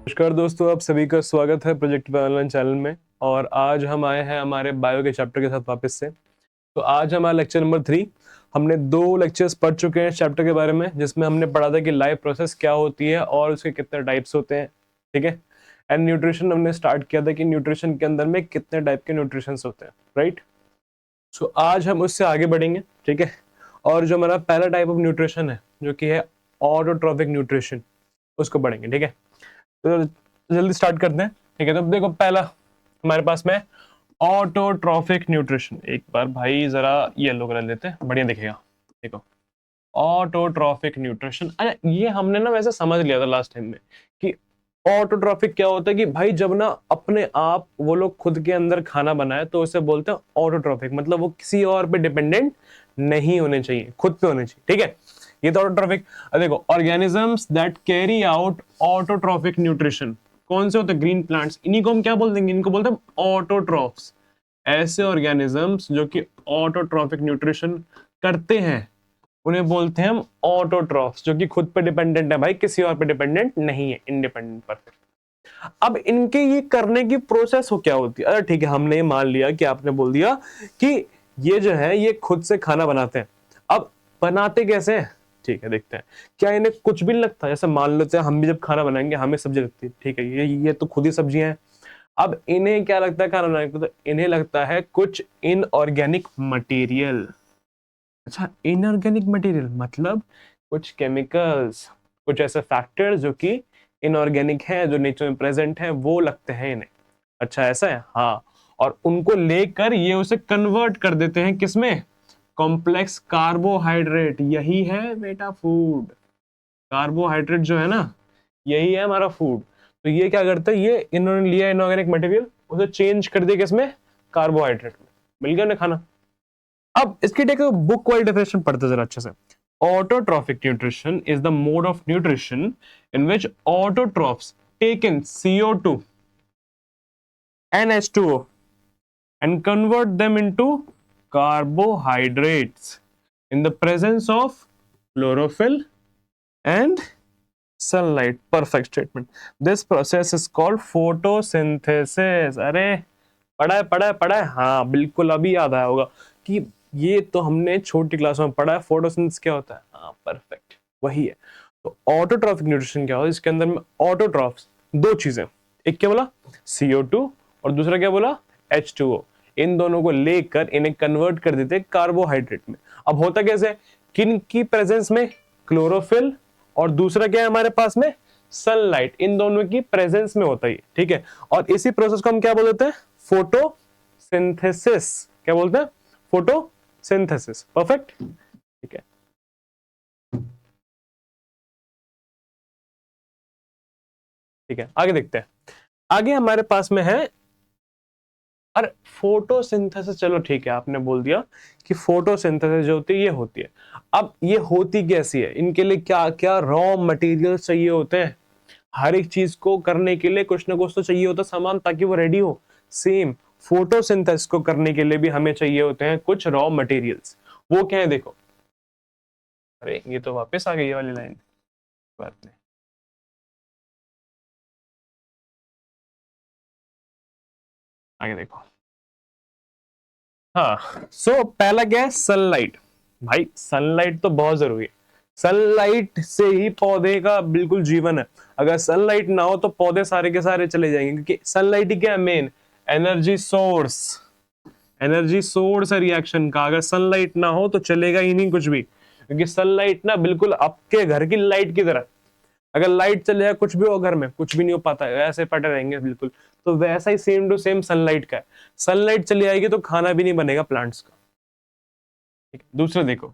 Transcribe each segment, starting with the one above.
नमस्कार दोस्तों, आप सभी का स्वागत है प्रोजेक्ट पे ऑनलाइन चैनल में। और आज हम आए हैं हमारे बायो के चैप्टर के साथ वापस से। तो आज हमारा लेक्चर नंबर 3। हमने 2 लेक्चर्स पढ़ चुके हैं इस चैप्टर के बारे में, जिसमें हमने पढ़ा था कि लाइफ प्रोसेस क्या होती है और उसके कितने टाइप्स होते हैं। ठीक है। एंड न्यूट्रिशन हमने स्टार्ट किया था कि न्यूट्रिशन के अंदर में कितने टाइप के न्यूट्रिशंस होते हैं, राइट। सो आज हम उससे आगे बढ़ेंगे। ठीक है। और जो हमारा पहला टाइप ऑफ न्यूट्रिशन है, जो कि है ऑटोट्रॉफिक न्यूट्रिशन, उसको पढ़ेंगे। ठीक है। तो जल्दी स्टार्ट करते हैं। ठीक है। तो देखो, पहला हमारे पास में ऑटोट्रॉफिक न्यूट्रिशन। एक बार भाई जरा येलो कलर लेते हैं, बढ़िया दिखेगा। देखो, ऑटोट्रॉफिक न्यूट्रिशन। अरे ये हमने ना वैसे समझ लिया था लास्ट टाइम में कि ऑटोट्रॉफिक क्या होता है कि भाई जब ना अपने आप वो लोग खुद के अंदर खाना बनाए तो उसे बोलते हैं ऑटोट्रॉफिक। मतलब वो किसी और पे डिपेंडेंट नहीं होने चाहिए, खुद पे होने चाहिए। ठीक है। ये तो ऑटोट्रॉफिक। देखो, organisms that carry out autotrophic nutrition कौन से होते हैं? Green plants. इन्हीं को हम क्या बोल देंगे? इनको बोलते हैं ऑटोट्रॉफ्स। ऐसे ऑर्गेनिजम्स जो कि ऑटोट्रॉफिक न्यूट्रिशन करते हैं उन्हें बोलते हैं हम ऑटोट्रॉफ्स, जो कि खुद पे डिपेंडेंट है भाई, किसी और पे डिपेंडेंट नहीं है, इंडिपेंडेंट। परफेक्ट। अब इनके ये करने की प्रोसेस हो क्या होती है? अरे ठीक है, हमने ये मान लिया कि आपने बोल दिया कि ये जो है ये खुद से खाना बनाते हैं। अब बनाते कैसे हैं? ठीक है, देखते हैं। क्या इन्हें कुछ भी नहीं लगता? जैसे मान लेते हैं हम भी जब खाना बनाएंगे हमें सब्जी लगती है, ठीक है, ये तो खुद ही सब्जियां हैं। अब इन्हें क्या लगता है खाना बनाने को? तो इन्हें लगता है कुछ इनऑर्गेनिक मटेरियल। अच्छा, इनऑर्गेनिक मटेरियल मतलब कुछ केमिकल्स, कुछ ऐसे फैक्टर्स जो कि इनऑर्गेनिक है, जो नेचर में प्रेजेंट है, वो लगते हैं इन्हें। अच्छा, ऐसा है। हाँ। और उनको लेकर ये उसे कन्वर्ट कर देते हैं किसमें? Complex carbohydrate. यही है बेटा फूड। कार्बोहाइड्रेट जो है ना, यही है हमारा फूड। तो ये क्या करता है? ये इन्होंने लिया इनऑर्गेनिक मटेरियल, उसे चेंज कर दिया किसमें? कार्बोहाइड्रेट में। मिल गया उन्हें खाना। अब इसकी देखो बुक वाइड डेफिनेशन पढ़ते जरा अच्छे से। Autotrophic nutrition is the mode of nutrition in which autotrophs take in CO2 and H2O and convert them into carbohydrates in the presence of chlorophyll and sunlight. Perfect statement. This process is called photosynthesis. अरे पढ़ा है हाँ, बिल्कुल अभी याद आया होगा कि ये तो हमने छोटी क्लास में पढ़ा है। फोटोसिंथेसिस क्या होता है? हाँ, परफेक्ट, वही है। तो ऑटोट्रॉफिक न्यूट्रिशन क्या होता है? इसके अंदर में ऑटोट्रॉफ्स दो चीजें, एक क्या बोला? CO2 और दूसरा क्या बोला? H2O। इन दोनों को लेकर इन्हें कन्वर्ट कर देते हैं कार्बोहाइड्रेट में। अब होता कैसे? किन की प्रेजेंस में? क्लोरोफिल, और दूसरा क्या है हमारे पास में? सनलाइट। इन दोनों की प्रेजेंस में होता है, ठीक है। और इसी प्रोसेस को हम क्या बोलते हैं? फोटोसिंथेसिस। क्या बोलते हैं? फोटोसिंथेसिस। परफेक्ट, ठीक है। ठीक है, आगे देखते हैं। आगे हमारे पास में है, अरे फोटोसिंथेसिस, चलो ठीक है, आपने बोल दिया कि फोटोसिंथेसिस जो होती है ये होती है। अब ये होती कैसी है? इनके लिए क्या क्या रॉ मटेरियल चाहिए होते हैं? हर एक चीज को करने के लिए कुछ ना कुछ तो चाहिए होता सामान, ताकि वो रेडी हो। सेम फोटोसिंथेसिस को करने के लिए भी हमें चाहिए होते हैं कुछ रॉ मटेरियल्स। वो क्या है? देखो, अरे ये तो वापस आ गई ये वाली लाइन। बात नहीं, आगे देखो। हाँ, सो पहला क्या है? सनलाइट। भाई सनलाइट तो बहुत जरूरी है। सनलाइट से ही पौधे का बिल्कुल जीवन है। अगर सनलाइट ना हो तो पौधे सारे के सारे चले जाएंगे, क्योंकि सनलाइट ही क्या है? Main energy source. Energy source है रिएक्शन का। अगर सनलाइट ना हो तो चलेगा ही नहीं कुछ भी, क्योंकि सनलाइट ना बिल्कुल आपके घर की लाइट की तरह। अगर लाइट चले जाए, कुछ भी हो घर में, कुछ भी नहीं हो पाता है, ऐसे पड़े रहेंगे बिल्कुल। तो वैसा ही सेम टू सेम सनलाइट का है। सनलाइट चली आएगी तो खाना भी नहीं बनेगा प्लांट्स का। ठीक है। दूसरा देखो,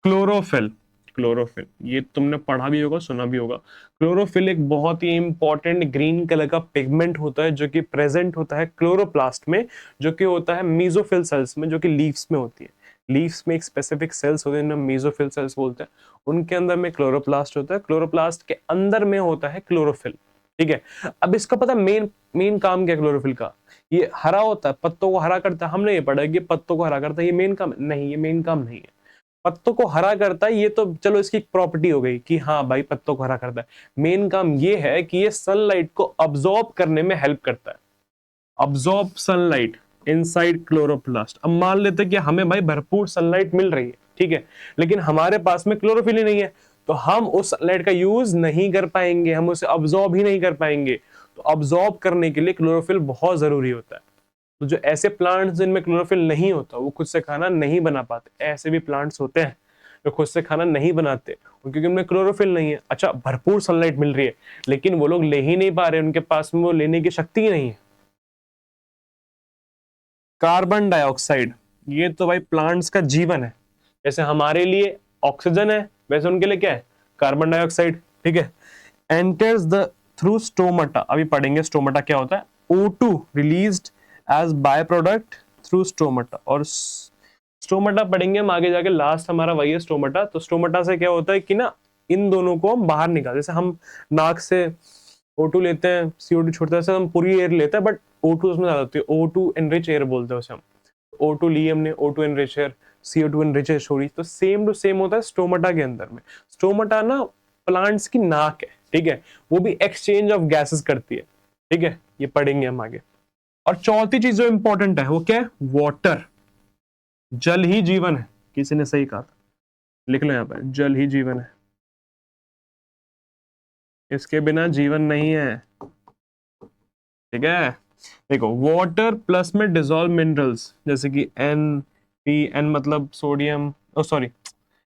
क्लोरोफिल। क्लोरोफिल ये तुमने पढ़ा भी होगा, सुना भी होगा। क्लोरोफिल एक बहुत ही इंपॉर्टेंट ग्रीन कलर का पिगमेंट होता है, जो कि प्रेजेंट होता है क्लोरोप्लास्ट में, जो कि होता है मेसोफिल सेल्स में, जो कि लीव्स में होती है। लीव्स में एक स्पेसिफिक सेल्स होते हैं, जिन्हें मेसोफिल सेल्स बोलते हैं। उनके अंदर में क्लोरोप्लास्ट होता है, क्लोरोप्लास्ट के अंदर में होता है क्लोरोफिल। ठीक है। अब इसका पता मेन मेन काम क्या है क्लोरोफिल का? ये हरा होता है, पत्तों को हरा करता है। हमने ये पढ़ा है कि पत्तों को हरा करता है, ये मेन काम नहीं, ये मेन काम नहीं है। पत्तों को हरा करता है, ये तो चलो इसकी प्रॉपर्टी हो गई कि हाँ भाई पत्तों को हरा करता है। मेन काम ये है कि ये सनलाइट को अब्सॉर्ब करने में हेल्प करता है। Absorb sunlight inside chloroplast. अब मान लेते हैं कि हमें भाई भरपूर सनलाइट मिल रही है, ठीक है, लेकिन हमारे पास में क्लोरोफिल ही नहीं है, तो हम उस सनलाइट का यूज नहीं कर पाएंगे, हम उसे अब्सॉर्ब ही नहीं कर पाएंगे। तो अब्सॉर्ब करने के लिए क्लोरोफिल बहुत जरूरी होता है। तो जो ऐसे प्लांट्स जिनमें क्लोरोफिल नहीं होता, वो खुद से खाना नहीं बना पाते। ऐसे भी प्लांट्स होते हैं जो खुद से खाना नहीं बनाते क्योंकि उनमें क्लोरोफिल नहीं है। अच्छा, भरपूर सनलाइट मिल रही है लेकिन वो लोग ले ही नहीं पा रहे, उनके पास में वो लेने की शक्ति ही नहीं है। कार्बन डाइऑक्साइड, ये तो भाई प्लांट्स का जीवन है। जैसे हमारे लिए ऑक्सीजन है, वैसे उनके लिए क्या है, कार्बन डाइऑक्साइड, ठीक है। एंटर्स द थ्रू स्टोमाटा, अभी पढ़ेंगे स्टोमाटा क्या होता है। O2 released as by product through stomata, और स्टोमाटा पढ़ेंगे हम आगे जाके, लास्ट हमारा वही है स्टोमाटा। तो स्टोमाटा से क्या होता है कि ना इन दोनों को हम बाहर निकाल, जैसे हम नाक से O2 लेते हैं, CO2 छोड़ते हैं, हम पूरी एयर लेते हैं, बट O2 उसमें ज्यादा होती है, O2 एनरिच एयर बोलते हैं उसे हम। O2 ली हमने, O2 enrich air, CO2 enrich air छोड़ी, तो सेम टू सेम होता है स्टोमाटा के अंदर में। स्टोमाटा ना प्लांट्स की नाक है, ठीक है, वो भी एक्सचेंज ऑफ गैसेस करती है, ठीक है, ये पढ़ेंगे हम आगे। और चौथी चीज जो इंपॉर्टेंट है वो क्या है, वाटर। जल ही जीवन है, किसी ने सही कहा था, लिख लो यहाँ पर, जल ही जीवन है, इसके बिना जीवन नहीं है, ठीक है। देखो वाटर प्लस में डिजोल्व मिनरल्स, जैसे कि N मतलब सोडियम, ओ सॉरी,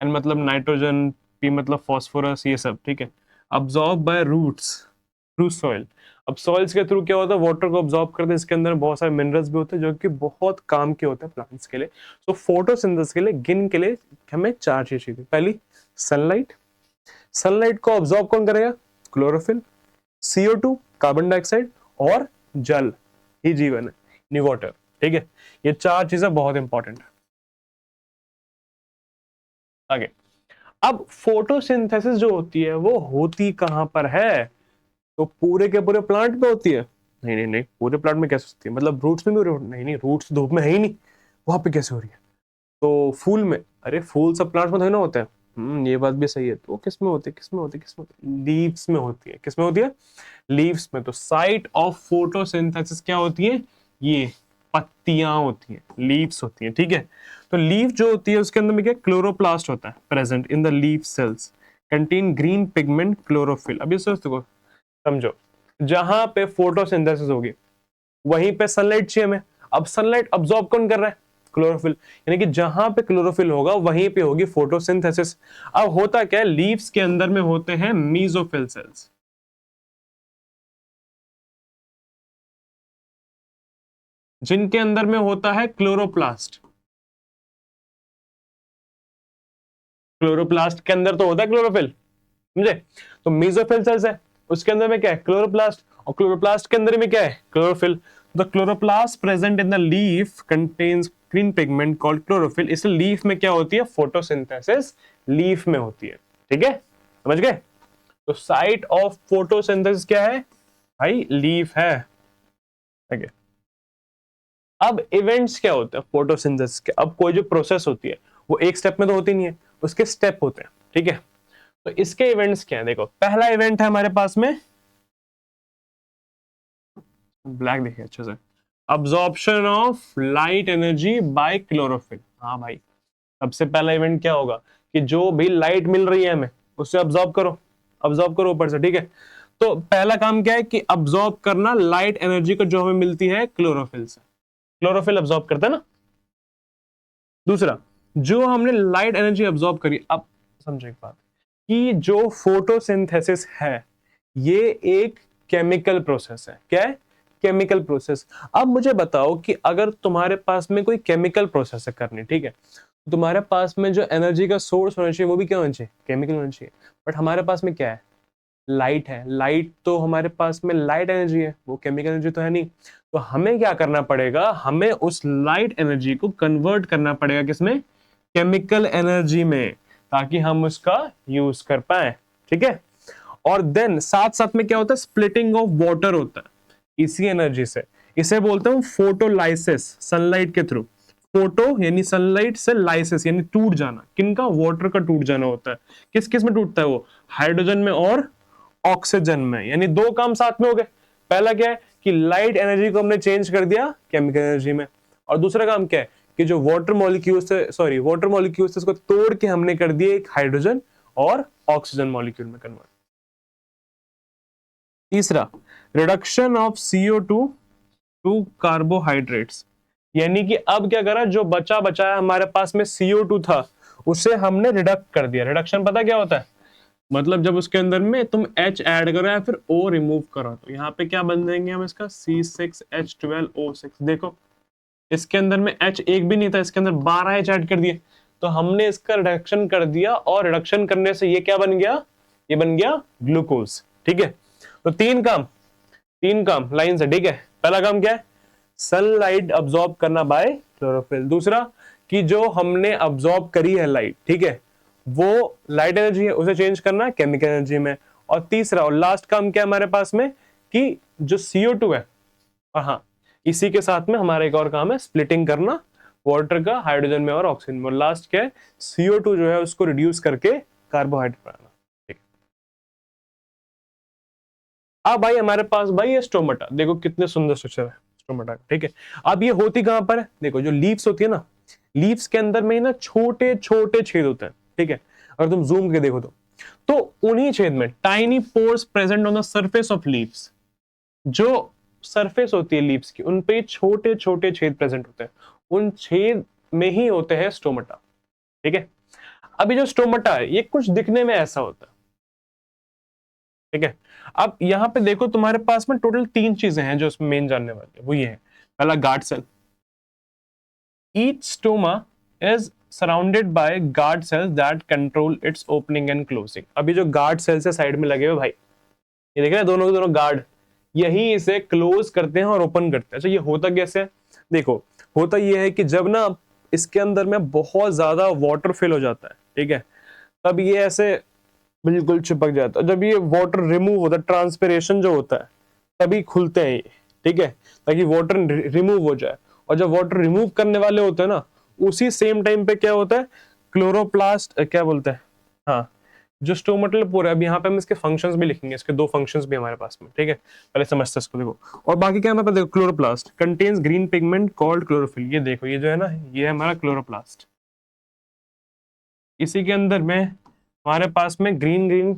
N मतलब नाइट्रोजन, P मतलब फास्फोरस, ये सब, ठीक है। Absorb by roots through soil. अब सॉइल्स के थ्रू क्या होता है, वाटर को अब्सॉर्ब करते हैं, इसके अंदर बहुत सारे मिनरल्स भी होते हैं जो कि बहुत काम के होते हैं प्लांट्स के लिए। तो फोटोसिंथेसिस के लिए, गिन के लिए हमें चार चीजें चाहिए। पहली सनलाइट, सनलाइट को अब्सॉर्ब कौन करेगा, क्लोरोफिल, CO2 कार्बन डाइऑक्साइड, और जल ही जीवन है, यानी वाटर, ठीक है। ये चार चीजें बहुत इंपॉर्टेंट है। आगे, अब फोटोसिंथेसिस जो होती है वो होती कहां पर है, तो पूरे के पूरे प्लांट में होती है, नहीं नहीं नहीं, पूरे प्लांट में कैसे होती है, मतलब रूट्स में भी नहीं नहीं, रूट्स धूप में है ही नहीं, वहां पे कैसे हो रही है। तो फूल में, अरे फूल सब प्लांट्स में थोड़ी ना होते हैं, ये बात भी सही है। तो किस में होती है, किस में होती है, किस में होती है, लीव्स में होती है। किस में होती है, लीव्स में। तो साइट ऑफ फोटोसिंथेसिस क्या होती है, ये पत्तियां होती हैं, लीव्स होती हैं, ठीक है। तो लीफ जो होती है उसके अंदर में क्या, क्लोरोप्लास्ट होता है present in the leaf cells, contain green pigment chlorophyll. अब ये सोच देखो, समझो, जहां पे फोटोसिंथेसिस होगी वहीं पे सनलाइट चाहिए हमें। अब सनलाइट अब्सॉर्ब कौन कर रहा है, क्लोरोफिल, यानी कि जहां पे क्लोरोफिल होगा वहीं पे होगी फोटोसिंथेसिस। अब होता क्या है, लीव्स के अंदर में होते हैं मीजोफिल सेल्स, जिनके अंदर में होता है क्लोरोप्लास्ट। क्लोरोप्लास्ट के अंदर तो होता है क्लोरोफिल, समझे। तो मीजोफिल सेल्स है, उसके अंदर में क्या है, क्लोरोप्लास्ट, और क्लोरोप्लास्ट के अंदर में क्या है, chlorophyll. The chloroplast present in the leaf contains green pigment called chlorophyll. इसलिए लीफ में क्या होती है, फोटोसिंथेसिस लीफ में होती है, ठीक है, समझ गए। तो साइट ऑफ फोटोसिंथेसिस क्या है भाई, लीफ है, ठीक है। अब इवेंट्स क्या होते हैं फोटोसिंथेसिस के, अब कोई जो प्रोसेस होती है वो एक स्टेप में तो होती नहीं है, उसके स्टेप होते हैं, ठीक है। तो इसके इवेंट्स क्या है, देखो पहला इवेंट है हमारे पास में, ब्लैक देखिए अच्छे से, absorption of light energy by chlorophyll. हाँ भाई, सबसे पहला इवेंट क्या होगा कि जो भी लाइट मिल रही है हमें उससे अब्जॉर्ब करो, अब्जॉर्ब करो ऊपर से, ठीक है। तो पहला काम क्या है कि अब्जॉर्ब करना लाइट एनर्जी को जो हमें मिलती है क्लोरोफिल से, क्लोरोफिल अब्जॉर्ब करता है ना। दूसरा, जो हमने लाइट एनर्जी अब्जॉर्ब करी, अब समझो एक बात, कि जो फोटोसिंथेसिस है ये एक केमिकल प्रोसेस है। क्या है, केमिकल प्रोसेस। अब मुझे बताओ कि अगर तुम्हारे पास में कोई केमिकल प्रोसेस है करनी, ठीक है, तो तुम्हारे पास में जो एनर्जी का सोर्स होना चाहिए वो भी क्या होना चाहिए, केमिकल होना चाहिए। बट हमारे पास में क्या है, लाइट है, लाइट तो हमारे पास में लाइट एनर्जी है, वो केमिकल एनर्जी तो है नहीं। तो हमें क्या करना पड़ेगा, हमें उस लाइट एनर्जी को कन्वर्ट करना पड़ेगा किसमें, केमिकल एनर्जी में, ताकि हम उसका यूज कर पाए, ठीक है। और देन साथ साथ में क्या होता है, स्प्लिटिंग ऑफ वाटर होता है इसी एनर्जी से, इसे बोलते हैं फोटोलाइसिस, सनलाइट के थ्रू। फोटो यानी सनलाइट से लाइसिस यानी टूट जाना, किनका, वाटर का टूट जाना होता है। किस किस में टूटता है वो, हाइड्रोजन में और ऑक्सीजन में, यानी दो काम साथ में हो गए। पहला क्या है कि लाइट एनर्जी को हमने चेंज कर दिया केमिकल एनर्जी में, और दूसरा काम क्या है कि जो वाटर मॉलिक्यूल्स इसको तोड़ के हमने कर दिया एक हाइड्रोजन और ऑक्सीजन मॉलिक्यूल में कन्वर्ट। तीसरा, reduction of CO2 to carbohydrates, यानी कि अब क्या करा, जो बचा है हमारे पास में CO2 था उसे हमने रिडक्ट कर दिया। रिडक्शन पता क्या होता है, मतलब जब उसके अंदर में तुम H ऐड करो या फिर O रिमूव करो, तो यहाँ पे क्या बन देंगे हम, इसका C6H12O6। देखो इसके अंदर में H एक भी नहीं था, इसके अंदर 12 H ऐड कर दिए, तो हमने इसका रिडक्शन कर दिया, और रिडक्शन करने से ये क्या बन गया, ये बन गया ग्लूकोज। ठीक है, तो तीन काम लाइन से, ठीक है। पहला काम क्या है, सनलाइट अब्सॉर्ब करना बाय क्लोरोफिल। दूसरा कि जो हमने अब्सॉर्ब करी है लाइट, ठीक है, वो लाइट एनर्जी है उसे चेंज करना केमिकल एनर्जी में। और तीसरा और लास्ट काम क्या है हमारे पास में कि जो CO2 है, और हाँ इसी के साथ में हमारा एक और काम है स्प्लिटिंग करना वाटर का हाइड्रोजन में और ऑक्सीजन में। लास्ट क्या है, CO2 जो है उसको रिड्यूस करके कार्बोहाइड्रेट बनाना। ठीक है, अब भाई हमारे पास भाई ये स्टोमेटा, देखो कितने सुंदर स्ट्रक्चर है स्टोमेटा का। ठीक है, अब ये होती कहां पर है, देखो जो लीव्स होती है ना, लीव्स के अंदर में ना छोटे छोटे छेद होते हैं। ठीक है, अगर तुम जूम के देखो तो उन्हीं छेद में tiny pores present on the surface of leaves, जो सरफेस होती है लीव्स की उन पे छोटे छोटे छेद प्रेजेंट होते हैं, उन छेद में ही होते हैं स्टोमेटा। ठीक है, अभी जो स्टोमेटा है ये कुछ दिखने में ऐसा होता है। ठीक है, अब यहां पे देखो तुम्हारे पास में टोटल 3 चीजें हैं जो इसमें मेन जानने वाली है, वो ये है। पहला guard cell, each stoma is surrounded by guard cells that control its opening and closing. अभी जो गार्ड सेल्स है साइड में लगे हुए भाई, ये देख रहे हैं दोनों के दोनों गार्ड, यही इसे क्लोज करते हैं और ओपन करते हैं। अच्छा ये होता कैसे है, देखो होता ये है कि जब ना इसके अंदर में बहुत ज्यादा वाटर फिल हो जाता है, ठीक है, तब ये ऐसे बिल्कुल चिपक जाता है। जब ये वाटर रिमूव होता है, ट्रांसपिरेशन जो होता है, तभी खुलते हैं ये। ठीक है, ताकि वाटर रिमूव हो जाए। और जब वाटर रिमूव करने वाले होते हैं ना, उसी सेम टाइम पे क्या होता है, क्लोरोप्लास्ट क्या बोलते हैं, हाँ जो स्टोमेटल पोर है। अब यहाँ पे हम इसके फंक्शंस भी लिखेंगे, इसके 2 फंक्शंस भी हमारे पास में। ठीक है, पहले समझते हैं इसको, देखो। और बाकी क्या हमारे पास देखो, chloroplast contains green pigment called chlorophyll. ये देखो ये जो है ना, ये है हमारा क्लोरोप्लास्ट। इसी के अंदर में हमारे पास में ग्रीन ग्रीन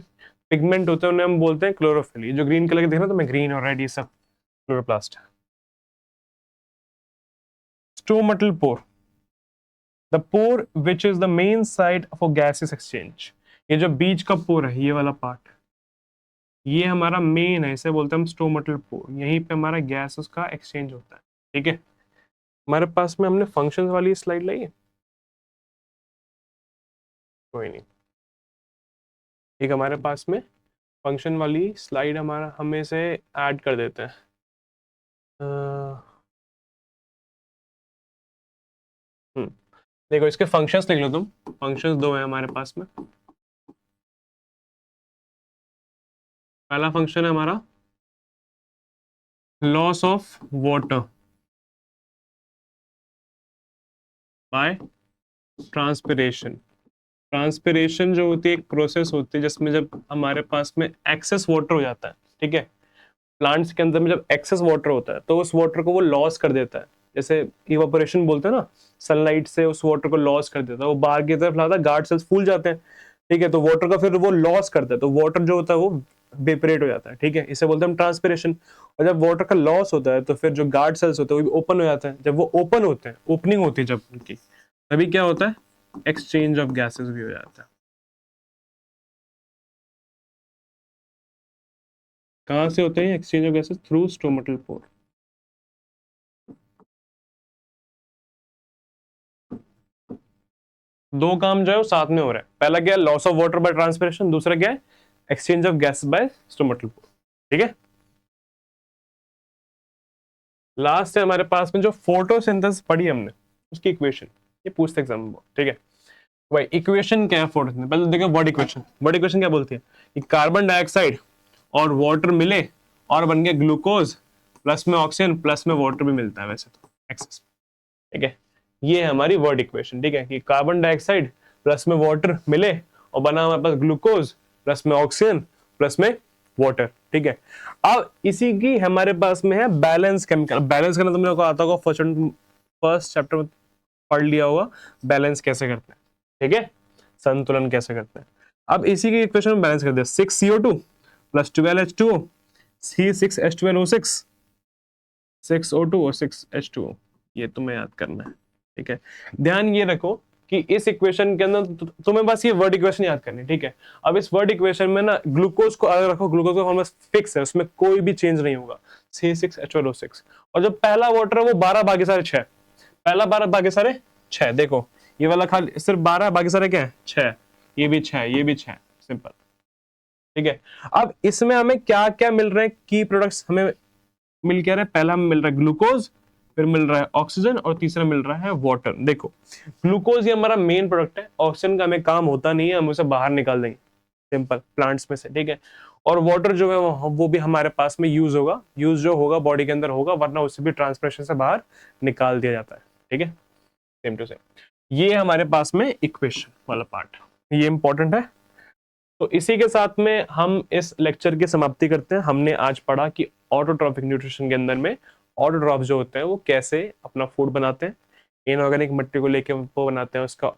पिगमेंट होते हैं, उन्हें हम बोलते हैं क्लोरोफिल। ये जो ग्रीन कलर के देख रहे हो तो मैं ग्रीन और रेड, ये सब क्लोरोप्लास्ट है। Stomatal pore, the pore which is the main site for gases exchange. ये जो बीच का पोर है, ये वाला पार्ट, ये हमारा मेन है, इसे बोलते हैं हम स्टोमेटल पोर। यहीं पे हमारा गैसेस का एक्सचेंज होता है। ठीक है, हमारे पास में हमने फंक्शंस वाली स्लाइड लाई है, कोई नहीं। ठीक, हमारे पास में फंक्शन वाली स्लाइड हमारा, हम इसे ऐड कर देते हैं। देखो इसके फंक्शंस लिख लो तुम, फंक्शंस 2 है हमारे पास में। पहला फंक्शन है हमारा loss of water by transpiration. Transpiration जो होती है एक प्रोसेस होती है जिसमें जब हमारे पास में एक्सेस वाटर हो जाता है, ठीक है, प्लांट्स के अंदर में जब एक्सेस वाटर होता है तो उस वाटर को वो लॉस कर देता है। जैसे इवापोरेशन बोलते हैं ना, सनलाइट से उस वाटर को लॉस कर देता है, वो बाहर की तरफ लाता है, गार्ड सेल्स फूल जाते हैं। ठीक है, तो वाटर का फिर वो लॉस करता है, तो वाटर जो होता है वो वेपरेट हो जाता है। ठीक है, इसे बोलते हैं हम ट्रांसपिरेशन। और जब वाटर का लॉस होता है तो फिर जो गार्ड सेल्स होते हैं वो भी ओपन हो जाते हैं। जब वो ओपन होते हैं, ओपनिंग होती है जब उनकी, तभी क्या होता है, एक्सचेंज ऑफ गैसेस भी हो जाता है। कहाँ से होते हैं exchange of gases, through stomatal pore. दो काम जो है वो साथ में हो रहा है। पहला क्या है, loss of water by transpiration, दूसरा क्या है, exchange of gas by stomatal pore. ठीक है, लास्ट है हमारे पास में जो फोटोसिंथेसिस पढ़ी हमने, उसकी इक्वेशन, ये पूछते एग्जाम में। ठीक है भाई, इक्वेशन क्या है फोटोसिंथेसिस, पहले देखो वर्ड इक्वेशन। वर्ड इक्वेशन क्या बोलती है कि कार्बन डाइऑक्साइड और वाटर मिले और बन गया ग्लूकोज, प्लस में ऑक्सीजन, प्लस में वाटर भी मिलता है वैसे तो एक्सेस। ठीक है, ये है हमारी वर्ड इक्वेशन, ठीक है, कि कार्बन डाइऑक्साइड प्लस में वाटर मिले और बना हमारे पास ग्लूकोज प्लस में ऑक्सीजन प्लस में वाटर, ठीक है। अब इसी की हमारे पास में है बैलेंस केमिकल। बैलेंस करना तुमने को आता होगा, फर्स्ट चैप्टर में पढ़ लिया होगा बैलेंस कैसे करते हैं, ठीक है, संतुलन कैसे करते हैं। अब इसी की इक्वेशन में बैलेंस कर दिया, 6CO2 plus 12H2O, C6H12O6, 6O2 और 6H2O, ये तुम्हें याद करना है, ठीक है। ध्यान ये रखो कि इस इक्वेशन के अंदर तुम्हें बस ये वर्ड इक्वेशन याद करनी है, ठीक है। अब इस वर्ड इक्वेशन में ना ग्लूकोज को अलग रखो, ग्लूकोज का फॉर्मूला फिक्स है, उसमें कोई भी चेंज नहीं होगा, C6H12O6। और जो पहला वाटर है वो 12 बाकी सारे 6, पहला 12 बाकी सारे 6, देखो ये वाला खाली सिर्फ 12 बाकी सारे क्या है 6, ये भी 6, ये भी 6, सिंपल, ठीक है। अब इसमें हमें क्या क्या मिल रहे हैं, की प्रोडक्ट्स हमें मिल क्या रहा है, पहला मिल रहा है ग्लूकोज, फिर मिल रहा है ऑक्सीजन और तीसरा मिल रहा है वाटर। देखो ग्लूकोज ये हमारा मेन प्रोडक्ट है, ऑक्सीजन का हमें काम होता नहीं है, हम उसे बाहर निकाल देंगे सिंपल प्लांट्स में से, ठीक है। और वाटर जो है वो भी हमारे पास में यूज होगा, यूज जो होगा बॉडी के अंदर होगा, वरना उसे भी ट्रांसप्रेशन से बाहर निकाल दिया जाता है, ठीक है, सेम टू सेम। ये हमारे पास में इक्वेशन वाला पार्ट, ये इंपॉर्टेंट है। तो इसी के साथ में हम इस लेक्चर की समाप्ति करते हैं। हमने आज पढ़ा कि ऑटोट्रॉफिक न्यूट्रिशन के अंदर में ऑटोट्रॉफ जो होते हैं वो कैसे अपना फूड बनाते हैं, इनऑर्गेनिक मटेरियल को लेके वो बनाते हैं उसका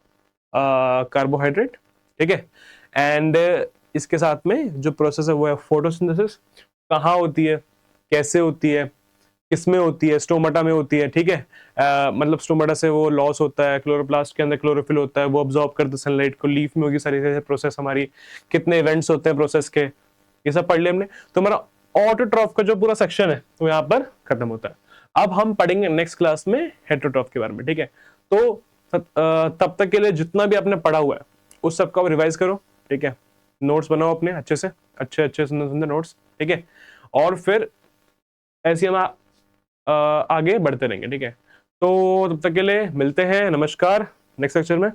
कार्बोहाइड्रेट, ठीक है। एंड इसके साथ में जो प्रोसेस है वो है फोटोसिंथेसिस, कहाँ होती है, कैसे होती है, किसमें होती है, स्टोमाटा में होती है, ठीक है। मतलब स्टोमाटा से वो लॉस होता है, क्लोरोप्लास्ट के अंदर क्लोरोफिल होता है, वो अब्सॉर्ब करते हैं सनलाइट को, लीफ में होगी सारी प्रोसेस हमारी, कितने इवेंट्स होते हैं प्रोसेस के, ये सब पढ़ लिया हमने। तो हमारा ऑटोट्रॉफ का जो पूरा सेक्शन है वो यहाँ पर खत्म होता है। अब हम पढ़ेंगे नेक्स्ट क्लास में हेटेरोट्रॉफ के बारे में, ठीक है। तो तब तक के लिए जितना भी आपने पढ़ा हुआ है उस सब का रिवाइज करो, ठीक है, नोट्स बनाओ अपने अच्छे से, अच्छे अच्छे सुंदर सुंदर नोट्स, ठीक है। और फिर ऐसे हम आगे बढ़ते रहेंगे, ठीक है। तो तब तक के लिए मिलते हैं, नमस्कार, नेक्स्ट लेक्चर में।